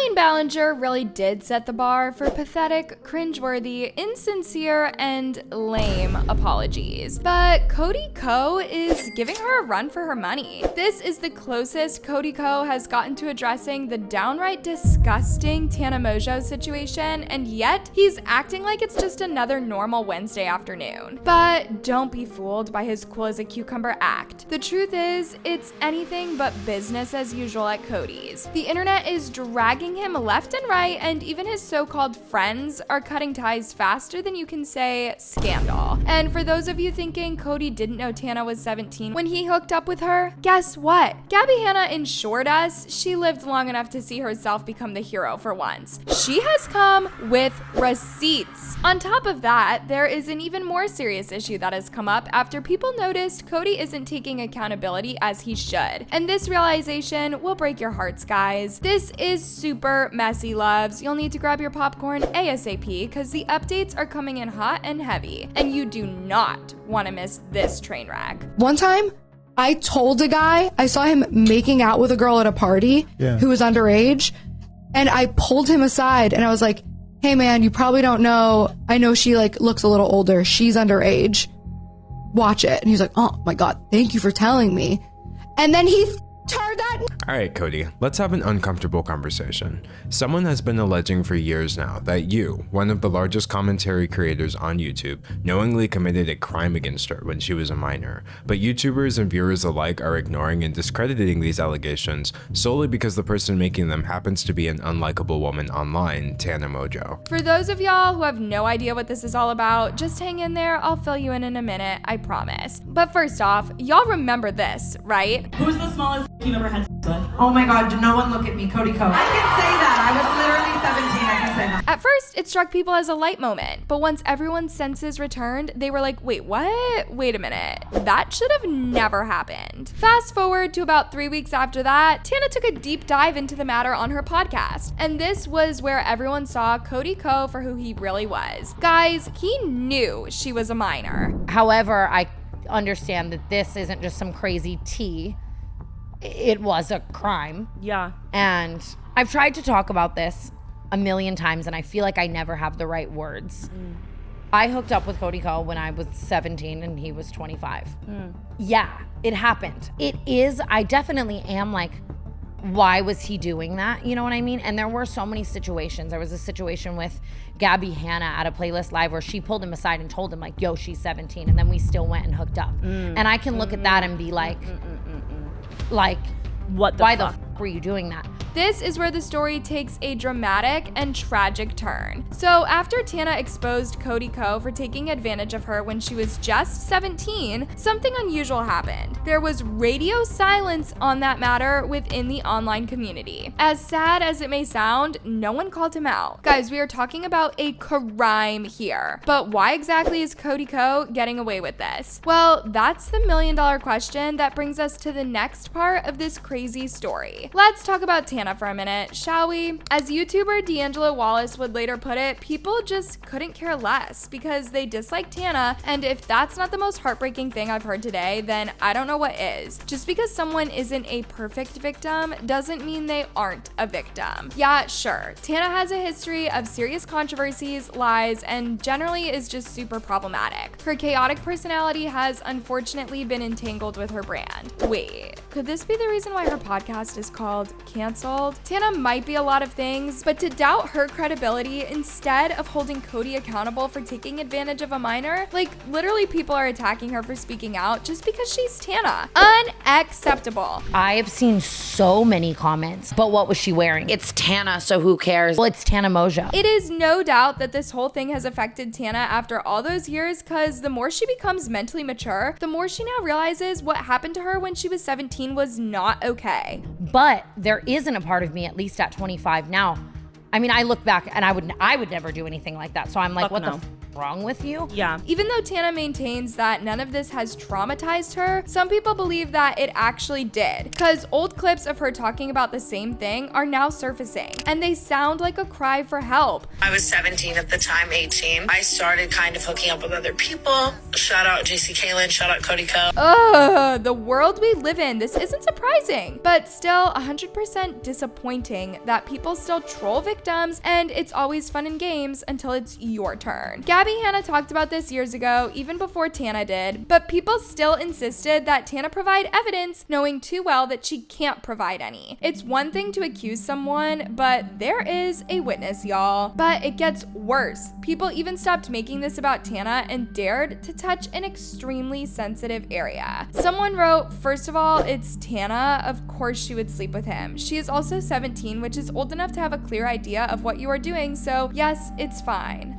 Colleen Ballinger really did set the bar for pathetic, cringeworthy, insincere, and lame apologies. But Cody Co is giving her a run for her money. This is the closest Cody Co has gotten to addressing the downright disgusting Tana Mojo situation, and yet he's acting like it's just another normal Wednesday afternoon. But don't be fooled by his cool as a cucumber act. The truth is, it's anything but business as usual at Cody's. The internet is dragging him left and right, and even his so-called friends are cutting ties faster than you can say scandal. And for those of you thinking Cody didn't know Tana was 17 when he hooked up with her, guess what? Gabbie Hanna ensured us she lived long enough to see herself become the hero for once. She has come with receipts. On top of that, there is an even more serious issue that has come up after people noticed Cody isn't taking accountability as he should. And this realization will break your hearts, guys. This is super messy, loves. You'll need to grab your popcorn ASAP because the updates are coming in hot and heavy, and you do not want to miss this train wreck. One time, I told a guy, I saw him making out with a girl at a party who was underage, and I pulled him aside and I was like, hey man, you probably don't know, I know she like looks a little older, she's underage, watch it. And he's like, oh my God, thank you for telling me. And then he turned that. All right, Cody, let's have an uncomfortable conversation. Someone has been alleging for years now that you, one of the largest commentary creators on YouTube, knowingly committed a crime against her when she was a minor. But YouTubers and viewers alike are ignoring and discrediting these allegations solely because the person making them happens to be an unlikable woman online, Tana Mojo. For those of y'all who have no idea what this is all about, just hang in there, I'll fill you in a minute, I promise. But first off, y'all remember this, right? Who's the smallest you've ever had sex with? Oh my God, no one look at me, Cody Co. I can say that. I was literally 17, I can say that. At first, it struck people as a light moment, but once everyone's senses returned, they were like, wait, what? Wait a minute. That should have never happened. Fast forward to about 3 weeks after that, Tana took a deep dive into the matter on her podcast, and this was where everyone saw Cody Co for who he really was. Guys, he knew she was a minor. However, I understand that this isn't just some crazy tea. It was a crime. Yeah. And I've tried to talk about this a million times, and I feel like I never have the right words. I hooked up with Cody Co when I was 17 and he was 25. Yeah, it happened. It is, I definitely am like, why was he doing that? You know what I mean? And there were so many situations. There was a situation with Gabbie Hanna at a Playlist Live where she pulled him aside and told him like, yo, she's 17. And then we still went and hooked up. And I can look at that and be like, what the why fuck? the fuck were you doing that? This is where the story takes a dramatic and tragic turn. So after Tana exposed Cody Co for taking advantage of her when she was just 17, something unusual happened. There was radio silence on that matter within the online community. As sad as it may sound, no one called him out. Guys, we are talking about a crime here. But why exactly is Cody Co getting away with this? Well, that's the million-dollar question that brings us to the next part of this crazy story. Let's talk about Tana for a minute, shall we? As YouTuber D'Angelo Wallace would later put it, people just couldn't care less because they disliked Tana, and if that's not the most heartbreaking thing I've heard today, then I don't know what is. Just because someone isn't a perfect victim doesn't mean they aren't a victim. Yeah, sure, Tana has a history of serious controversies, lies, and generally is just super problematic. Her chaotic personality has unfortunately been entangled with her brand. Wait, could this be the reason why her podcast is called Canceled? Tana might be a lot of things, but to doubt her credibility instead of holding Cody accountable for taking advantage of a minor, like literally people are attacking her for speaking out just because she's Tana. Unacceptable. I have seen so many comments, but what was she wearing? It's Tana, so who cares? Well, it's Tana Mojo. It is no doubt that this whole thing has affected Tana after all those years, because the more she becomes mentally mature, the more she now realizes what happened to her when she was 17 was not okay. But there isn't a part of me, at least at 25 now. I mean, I look back and I would never do anything like that. So I'm like, Fuck what no. the wrong with you? Yeah. Even though Tana maintains that none of this has traumatized her, some people believe that it actually did, because old clips of her talking about the same thing are now surfacing, and they sound like a cry for help. I was 17 at the time, 18. I started kind of hooking up with other people. Shout out JC Kaylin, shout out Cody Co. Ugh, the world we live in. This isn't surprising, but still 100% disappointing that people still troll victims, and it's always fun and games until it's your turn. Gabbie Hanna talked about this years ago, even before Tana did, but people still insisted that Tana provide evidence, knowing too well that she can't provide any. It's one thing to accuse someone, but there is a witness, y'all. But it gets worse. People even stopped making this about Tana and dared to touch an extremely sensitive area. Someone wrote, first of all, it's Tana. Of course she would sleep with him. She is also 17, which is old enough to have a clear idea of what you are doing, so yes, it's fine.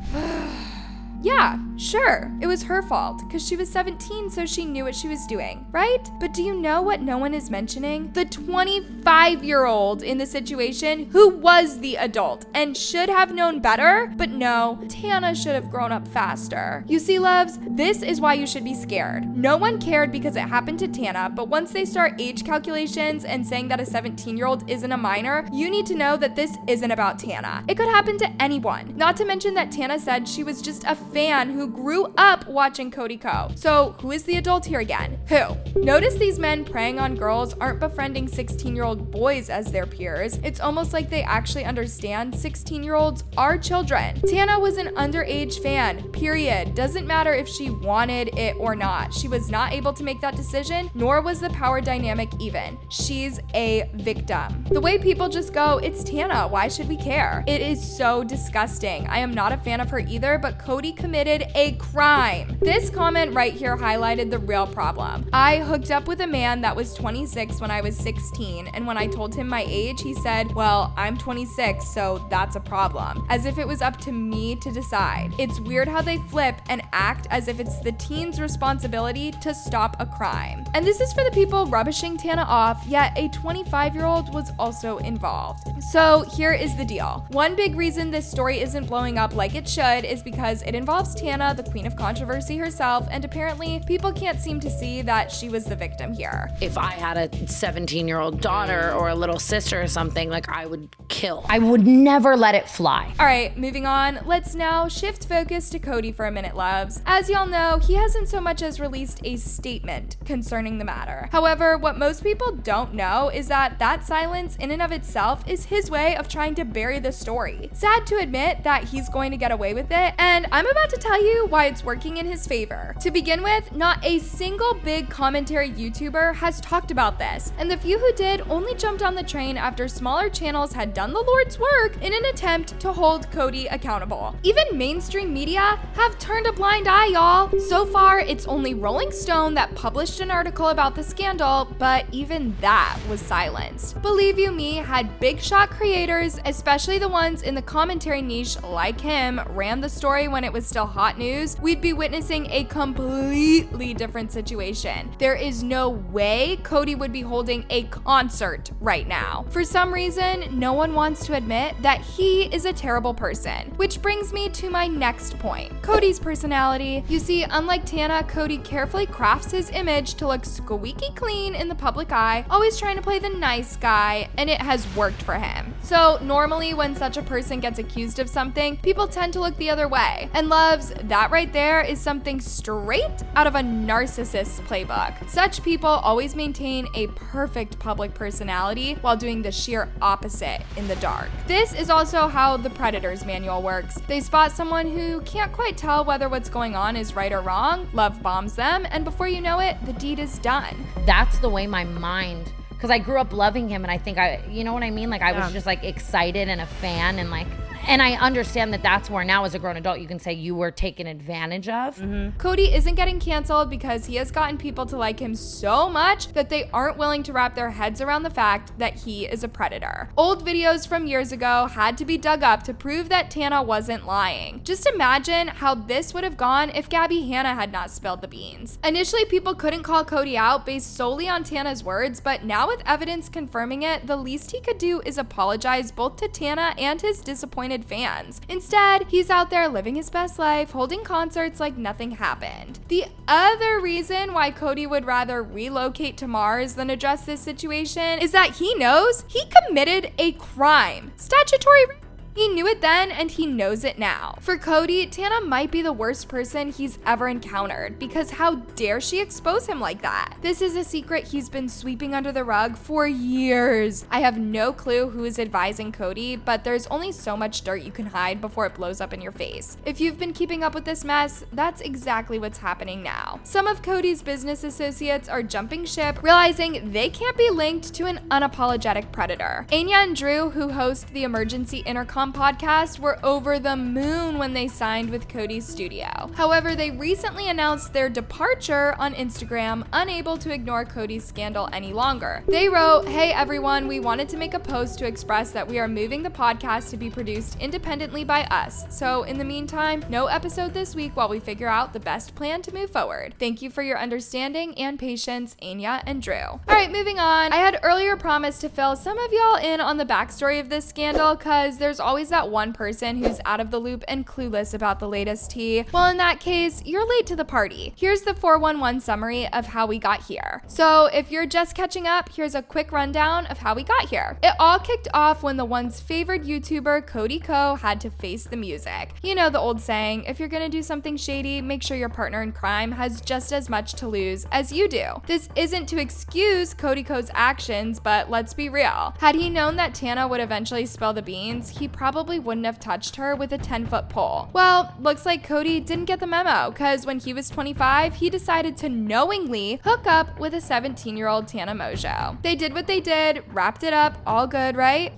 Yeah, sure, it was her fault, because she was 17, so she knew what she was doing, right? But do you know what no one is mentioning? The 25-year-old in the situation who was the adult and should have known better, but no, Tana should have grown up faster. You see, loves, this is why you should be scared. No one cared because it happened to Tana, but once they start age calculations and saying that a 17-year-old isn't a minor, you need to know that this isn't about Tana. It could happen to anyone. Not to mention that Tana said she was just a fan who grew up watching Cody Co. So who is the adult here again? Who? Notice these men preying on girls aren't befriending 16-year-old boys as their peers. It's almost like they actually understand 16-year-olds are children. Tana was an underage fan, period. Doesn't matter if she wanted it or not. She was not able to make that decision, nor was the power dynamic even. She's a victim. The way people just go, it's Tana, why should we care? It is so disgusting. I am not a fan of her either, but Cody committed a crime. This comment right here highlighted the real problem. I hooked up with a man that was 26 when I was 16, and when I told him my age, he said, well, I'm 26, so that's a problem. As if it was up to me to decide. It's weird how they flip and act as if it's the teen's responsibility to stop a crime. And this is for the people rubbishing Tana off, yet a 25-year-old was also involved. So here is the deal. One big reason this story isn't blowing up like it should is because it involves Tana, the queen of controversy herself, and apparently people can't seem to see that she was the victim here. If I had a 17-year-old daughter or a little sister or something, like, I would kill. I would never let it fly. All right, moving on. Let's now shift focus to Cody for a minute, loves. As y'all know, he hasn't so much as released a statement concerning the matter. However, what most people don't know is that that silence in and of itself is his way of trying to bury the story. Sad to admit that he's going to get away with it, and I'm about to tell you why it's working in his favor. To begin with, not a single big commentary YouTuber has talked about this, and the few who did only jumped on the train after smaller channels had done the Lord's work in an attempt to hold Cody accountable. Even mainstream media have turned a blind eye, y'all. So far, it's only Rolling Stone that published an article about the scandal, but even that was silenced. Believe you me, had big shot creators, especially the ones in the commentary niche like him, ran the story when it was still hot news, we'd be witnessing a completely different situation. There is no way Cody would be holding a concert right now. For some reason, no one wants to admit that he is a terrible person, which brings me to my next point. Cody's personality. You see, unlike Tana, Cody carefully crafts his image to look squeaky clean in the public eye, always trying to play the nice guy, and it has worked for him. So normally when such a person gets accused of something, people tend to look the other way. And loves, that right there is something straight out of a narcissist's playbook. Such people always maintain a perfect public personality while doing the sheer opposite in the dark. This is also how the Predator's manual works. They spot someone who can't quite tell whether what's going on is right or wrong, love bombs them, and before you know it, the deed is done. That's the way my mind, because I grew up loving him, and I think you know what I mean? Like, I was just like excited and a fan, and like, and I understand that that's where now as a grown adult you can say you were taken advantage of. Mm-hmm. Cody isn't getting canceled because he has gotten people to like him so much that they aren't willing to wrap their heads around the fact that he is a predator. Old videos from years ago had to be dug up to prove that Tana wasn't lying. Just imagine how this would have gone if Gabbie Hanna had not spilled the beans. Initially, people couldn't call Cody out based solely on Tana's words, but now with evidence confirming it, the least he could do is apologize both to Tana and his disappointed passionate fans. Instead, he's out there living his best life, holding concerts like nothing happened. The other reason why Cody would rather relocate to Mars than address this situation is that he knows he committed a crime. Statutory rape. He knew it then and he knows it now. For Cody, Tana might be the worst person he's ever encountered because how dare she expose him like that? This is a secret he's been sweeping under the rug for years. I have no clue who is advising Cody, but there's only so much dirt you can hide before it blows up in your face. If you've been keeping up with this mess, that's exactly what's happening now. Some of Cody's business associates are jumping ship, realizing they can't be linked to an unapologetic predator. Anya and Drew, who host the Emergency Intercom podcast, were over the moon when they signed with Cody's studio. However, they recently announced their departure on Instagram, unable to ignore Cody's scandal any longer. They wrote, "Hey everyone, we wanted to make a post to express that we are moving the podcast to be produced independently by us. So in the meantime, no episode this week while we figure out the best plan to move forward. Thank you for your understanding and patience, Anya and Drew." All right, moving on. I had earlier promised to fill some of y'all in on the backstory of this scandal because there's always that one person who's out of the loop and clueless about the latest tea. Well, in that case, you're late to the party. Here's the 411 summary of how we got here. So if you're just catching up, here's a quick rundown of how we got here. It all kicked off when the once favored YouTuber Cody Co had to face the music. You know the old saying, if you're gonna do something shady, make sure your partner in crime has just as much to lose as you do. This isn't to excuse Cody Co's actions, but let's be real. Had he known that Tana would eventually spill the beans, he probably wouldn't have touched her with a 10-foot pole. Well, looks like Cody didn't get the memo, because when he was 25, he decided to knowingly hook up with a 17-year-old Tana Mojo. They did what they did, wrapped it up, all good, right?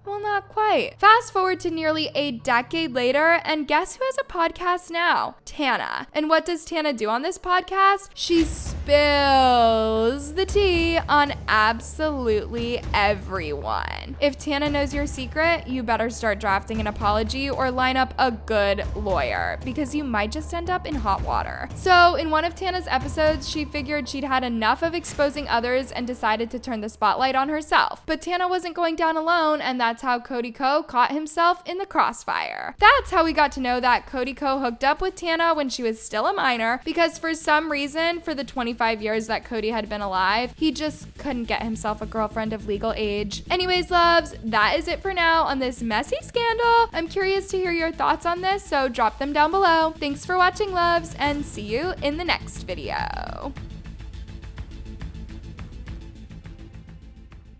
Well, not quite. Fast forward to nearly a decade later, and guess who has a podcast now? Tana. And what does Tana do on this podcast? She spills the tea on absolutely everyone. If Tana knows your secret, you better start drafting an apology or line up a good lawyer, because you might just end up in hot water. So in one of Tana's episodes, she figured she'd had enough of exposing others and decided to turn the spotlight on herself. But Tana wasn't going down alone, and that's how Cody Co caught himself in the crossfire. That's how we got to know that Cody Co hooked up with Tana when she was still a minor, because for some reason, for the 25 years that Cody had been alive, he just couldn't get himself a girlfriend of legal age. Anyways, loves, that is it for now on this messy scandal. I'm curious to hear your thoughts on this, so drop them down below. Thanks for watching, loves, and see you in the next video.